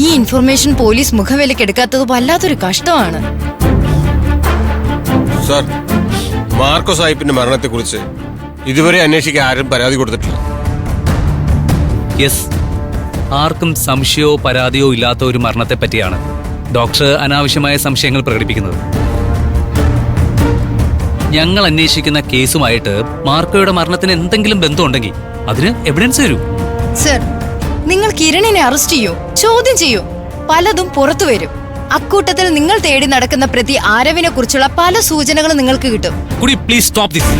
ഈ information police മുഖവിലക്കെടുക്കാത്തത് വല്ലാത്തൊരു കഷ്ടമാണ്. സർ, മാർക്കോ സാഹിബിന്റെ മരണത്തെക്കുറിച്ച് ഇതുവരെ അന്വേഷിക്കാൻ ആരും പരാതി കൊടുത്തിട്ടില്ല. യെസ്, ആർക്കും സംശയമോ പരാതിയോ ഇല്ലാത്ത ഒരു മരണത്തെ പറ്റിയാണ് ഡോക്ടർ അനാവശ്യമായ സംശയങ്ങൾ പ്രകടിപ്പിക്കുന്നത്. ഞങ്ങൾ അന്വേഷിക്കുന്ന കേസുമായിട്ട് മാർക്കോയുടെ മരണത്തിന് എന്തെങ്കിലും ബന്ധമുണ്ടെങ്കിൽ അതിന് എവിഡൻസ് തരൂ. സർ, നിങ്ങൾ കിരണിനെ അറസ്റ്റ് ചെയ്യൂ, ചോദ്യം ചെയ്യൂ, പലതും പുറത്തു വരും. അക്കൂട്ടത്തിൽ നിങ്ങൾ തേടി നടക്കുന്ന പ്രതി ആരവിനെ കുറിച്ചുള്ള പല സൂചനകളും നിങ്ങൾക്ക് കിട്ടും. Could you please stop this?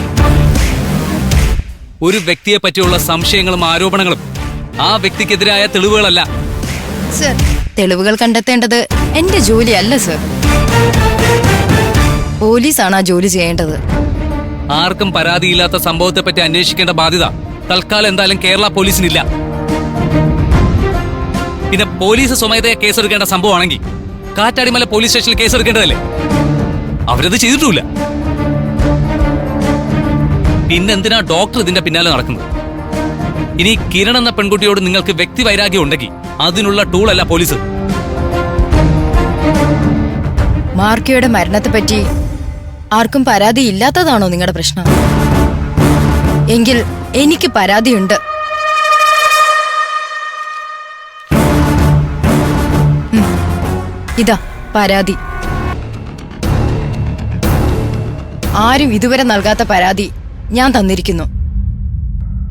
ഒരു വ്യക്തിയെ പറ്റിയുള്ള സംശയങ്ങളും ആരോപണങ്ങളും ആ വ്യക്തിക്കെതിരായ തെളിവുകളല്ല. സർ, തെളിവുകൾ കണ്ടെത്തേണ്ടത് എന്റെ ജോലിയല്ല സർ. പോലീസാണ് ആ ജോലി ചെയ്യേണ്ടത്. ആർക്കും പരാതിയില്ലാത്ത സംഭവത്തെ പറ്റി അന്വേഷിക്കേണ്ട ബാധ്യത തൽക്കാലം എന്തായാലും കേരള പോലീസിനില്ല. പിന്നെ പോലീസ് സ്വമേധയാ കേസെടുക്കേണ്ട സംഭവമാണെങ്കിൽ കാറ്റാടിമല പോലീസ് സ്റ്റേഷനിൽ കേസെടുക്കേണ്ടതല്ലേ? അവരത് ചെയ്തിട്ടുമില്ല. പിന്നെന്തിനാ ഡോക്ടർ ഇതിന്റെ പിന്നാലെ നടക്കുന്നത്? ഇനി കിരൺ എന്ന പെൺകുട്ടിയോട് നിങ്ങൾക്ക് വ്യക്തി വൈരാഗ്യം ഉണ്ടെങ്കിൽ അതിനുള്ള ടൂളല്ല പോലീസ്. മാർക്കോയുടെ മരണത്തെപ്പറ്റി ആർക്കും പരാതി ഇല്ലാത്തതാണോ നിങ്ങളുടെ പ്രശ്നം? എങ്കിൽ എനിക്ക് പരാതിയുണ്ട്. ഇതാ പരാതി. ആരും ഇതുവരെ നൽകാത്ത പരാതി ഞാൻ തന്നിരിക്കുന്നു.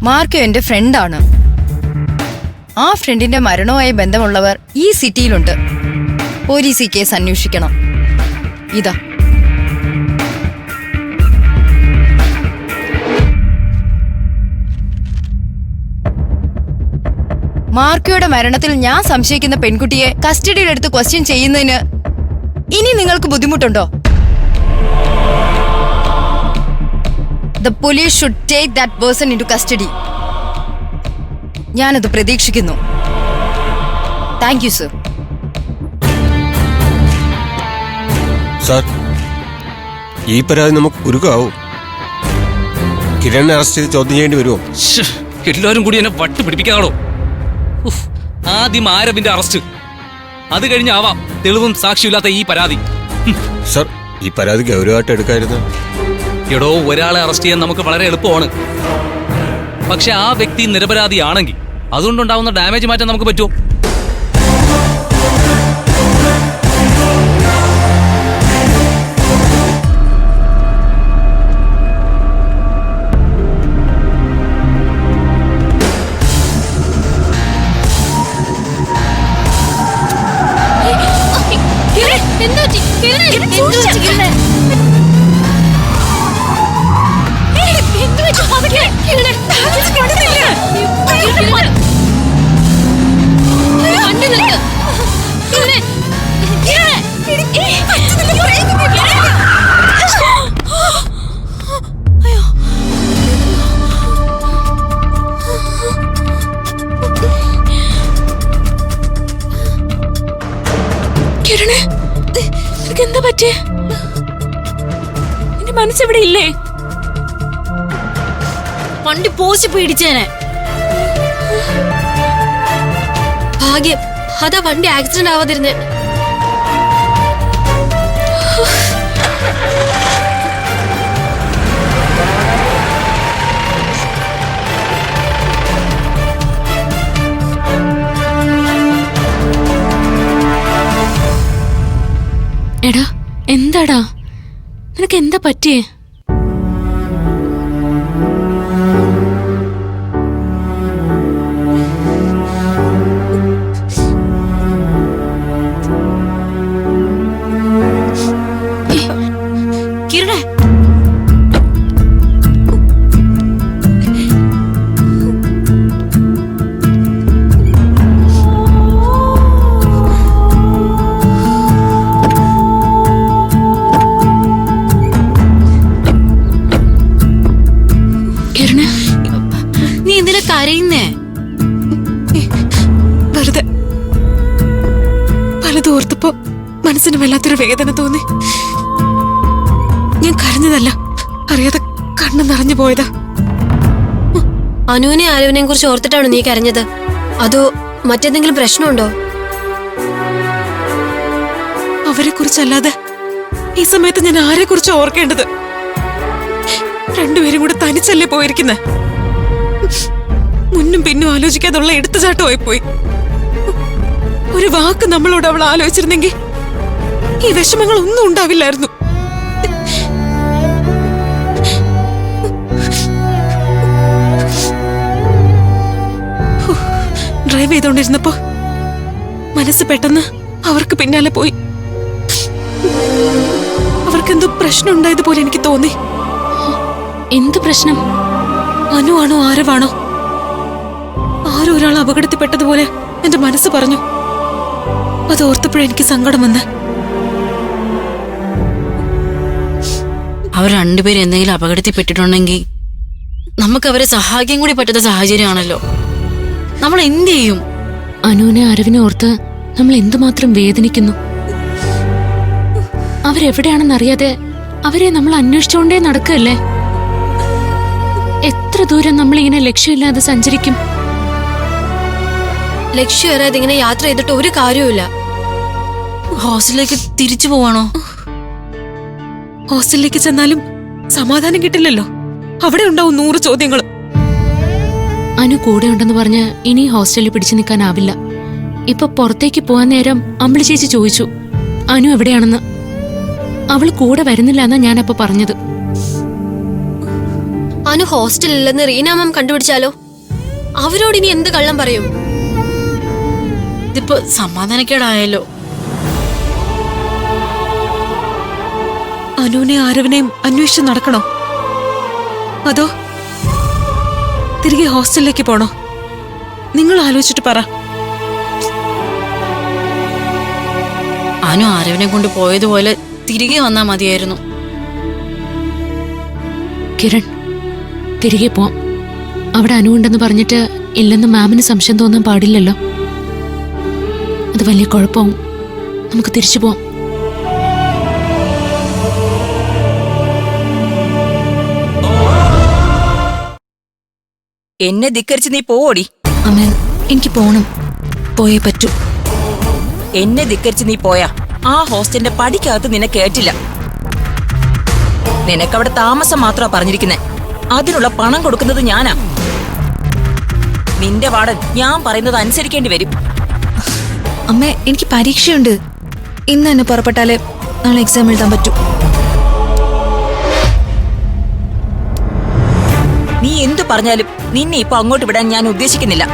മാർക്കോ എന്റെ ഫ്രണ്ടാണ്. ആ ഫ്രണ്ടിന്റെ മരണവുമായി ബന്ധമുള്ളവർ ഈ സിറ്റിയിലുണ്ട്. പോലീസ് ഈ കേസ് അന്വേഷിക്കണം. ഇതാ. മാർക്കോയുടെ മരണത്തിൽ ഞാൻ സംശയിക്കുന്ന പെൺകുട്ടിയെ കസ്റ്റഡിയിലെടുത്ത് ക്വസ്റ്റ്യൻ ചെയ്യുന്നതിന് ഇനി നിങ്ങൾക്ക് ബുദ്ധിമുട്ടുണ്ടോ? The police should take that person into custody. ഞാനത് പ്രതീക്ഷിക്കുന്നു. Thank you sir. സർ, ഈ പരാതി നമുക്ക് കുരുക്കാവൂ. കിരണിനെ അറസ്റ്റ് ചെയ്ത് ചോദ്യം ചെയ്യേണ്ടി വരുമോ? എല്ലാവരും കൂടി എന്നെ വട്ട് പിടിപ്പിക്കാണോ? ആദ്യം ആരവിന്റെ അറസ്റ്റ്, അത് കഴിഞ്ഞാവാം തെളിവും സാക്ഷിയില്ലാത്ത ഈ പരാതി. സർ, ഈ പരാതി ഗൗരവമായിട്ട് എടുക്കായിരുന്നു. എടോ, ഒരാളെ അറസ്റ്റ് ചെയ്യാൻ നമുക്ക് വളരെ എളുപ്പമാണ്. പക്ഷെ ആ വ്യക്തി നിരപരാധിയാണെങ്കിൽ അതുകൊണ്ടുണ്ടാവുന്ന ഡാമേജ് മാറ്റാൻ നമുക്ക് പറ്റുമോ? എന്താ പറ്റേ? എന്റെ മനസ്സെവിടെ ഇല്ലേ? വണ്ടി പോസ്റ്റ് പീഡിച്ചേനെ. ഭാഗ്യം അതാ വണ്ടി ആക്സിഡന്റ് ആവാതിരുന്നേ. എടാ, എന്താടാ നിനക്ക് എന്താ പറ്റിയേ? കിരണേ, നീ എന്തിനാ കരയുന്നേ? വെറുതെ പലതോർത്തപ്പോ മനസ്സിന് വല്ലാത്തൊരു വേദന തോന്നി. ഞാൻ കരഞ്ഞതല്ല, അറിയാതെ കണ്ണു നിറഞ്ഞു പോയതാ. അനുവിനെ ആരവിനെയും കുറിച്ച് ഓർത്തിട്ടാണ് നീ കരഞ്ഞത്? അതോ മറ്റെന്തെങ്കിലും പ്രശ്നമുണ്ടോ? അവരെ കുറിച്ചല്ലാതെ ഈ സമയത്ത് ഞാൻ ആരെ കുറിച്ച് ഓർക്കേണ്ടത്? രണ്ടുപേരും കൂടെ തനിച്ചല്ലേ പോയിരിക്കുന്നെ. മുന്നും പിന്നും ആലോചിക്കാതുള്ള എടുത്തുചാട്ടമായി പോയി. ഒരു വാക്ക് നമ്മളോട് അവൾ ആലോചിച്ചിരുന്നെങ്കിൽ ഈ വിഷമങ്ങൾ ഒന്നും ഉണ്ടാവില്ലായിരുന്നു. ഡ്രൈവ് ചെയ്തോണ്ടിരുന്നപ്പോ മനസ്സ് പെട്ടെന്ന് അവർക്ക് പിന്നാലെ പോയി. അവർക്കെന്തോ പ്രശ്നം ഉണ്ടായതുപോലെ എനിക്ക് തോന്നി. എന്ത് പ്രശ്നം? അനു ആണോ ആരവാണോ? ആരോ ഒരാൾ അപകടത്തിൽപ്പെട്ടതുപോലെ എന്റെ മനസ്സ് പറഞ്ഞു. അത് ഓർത്തപ്പോഴെനിക്ക് സങ്കടം വന്ന്. അവർ രണ്ടുപേരും എന്തെങ്കിലും അപകടത്തിൽപ്പെട്ടിട്ടുണ്ടെങ്കിൽ നമുക്ക് അവരെ സഹായിക്കാൻ കൂടി പറ്റാത്ത സാഹചര്യമാണല്ലോ. നമ്മൾ എന്ത് ചെയ്യും? അനുവിനെ അരവിനെ ഓർത്ത് നമ്മൾ എന്തുമാത്രം വേദനിക്കുന്നു. അവരെവിടെയാണെന്നറിയാതെ അവരെ നമ്മൾ അന്വേഷിച്ചുകൊണ്ടേ നടക്കല്ലേ. എത്ര ദൂരം നമ്മളിങ്ങനെ ലക്ഷ്യമില്ലാതെ സഞ്ചരിക്കും? ലക്ഷ്യം വരാതെ ഇങ്ങനെ യാത്ര ചെയ്തിട്ട് ഒരു കാര്യവുമില്ല. ഹോസ്റ്റലിലേക്ക് തിരിച്ചു പോവാണോ? ഹോസ്റ്റലിലേക്ക് ചെന്നാലും സമാധാനം കിട്ടില്ലല്ലോ. അവിടെ ഉണ്ടാവും 100 ചോദ്യങ്ങൾ. അനു കൂടെ ഉണ്ടെന്ന് പറഞ്ഞ് ഇനി ഹോസ്റ്റലിൽ പിടിച്ചു നിൽക്കാനാവില്ല. ഇപ്പൊ പുറത്തേക്ക് പോവാൻ നേരം അമ്പിളി ചേച്ചി ചോദിച്ചു അനു എവിടെയാണെന്ന്. അവൾ കൂടെ വരുന്നില്ല എന്നാ ഞാനപ്പോ പറഞ്ഞത്. അനു ഹോസ്റ്റലില്ലെന്ന് റീനാമം കണ്ടുപിടിച്ചാലോ? അവരോട് ഇനി എന്ത് കള്ളം പറയും? ഇതിപ്പോ സമാധാനക്കേടായല്ലോ. അനുവിനെ ആരവിനെയും അന്വേഷിച്ച് നടക്കണോ? അതോ തിരികെ ഹോസ്റ്റലിലേക്ക് പോണോ? നിങ്ങൾ ആലോചിച്ചിട്ട് പറ. അനു ആരവിനെ കൊണ്ട് പോയതുപോലെ തിരികെ വന്നാ മതിയായിരുന്നു. കിരൺ, തിരികെ പോവാം. അവിടെ അനു ഉണ്ടെന്ന് പറഞ്ഞിട്ട് ഇല്ലെന്ന് മാമിന് സംശയം തോന്നാൻ പാടില്ലല്ലോ. അത് വലിയ കുഴപ്പവും. നമുക്ക് തിരിച്ചു പോവാം. എന്നെ ധിക്കരിച്ച് നീ പോടി. അമ്മ, എനിക്ക് പോണം. പോയേ പറ്റൂ. എന്നെ ധിക്കരിച്ച് നീ പോയാ ആ ഹോസ്റ്റലിന്റെ പടിക്കകത്ത് നിന്നെ കേട്ടില്ല. നിനക്കവിടെ താമസം മാത്രമാ പറഞ്ഞിരിക്കുന്നെ. അതിനുള്ള പണം കൊടുക്കുന്നത് ഞാനാ. നിന്റെ വാർഡൻ ഞാൻ പറയുന്നത് അനുസരിക്കേണ്ടി വരും. അമ്മ, എനിക്ക് പരീക്ഷയുണ്ട്. ഇന്ന് തന്നെ പുറപ്പെട്ടാലേ നാളെ എക്സാം എഴുതാൻ പറ്റൂ. നീ എന്തു പറഞ്ഞാലും നിന്നെ ഇപ്പൊ അങ്ങോട്ട് വിടാൻ ഞാൻ ഉദ്ദേശിക്കുന്നില്ല.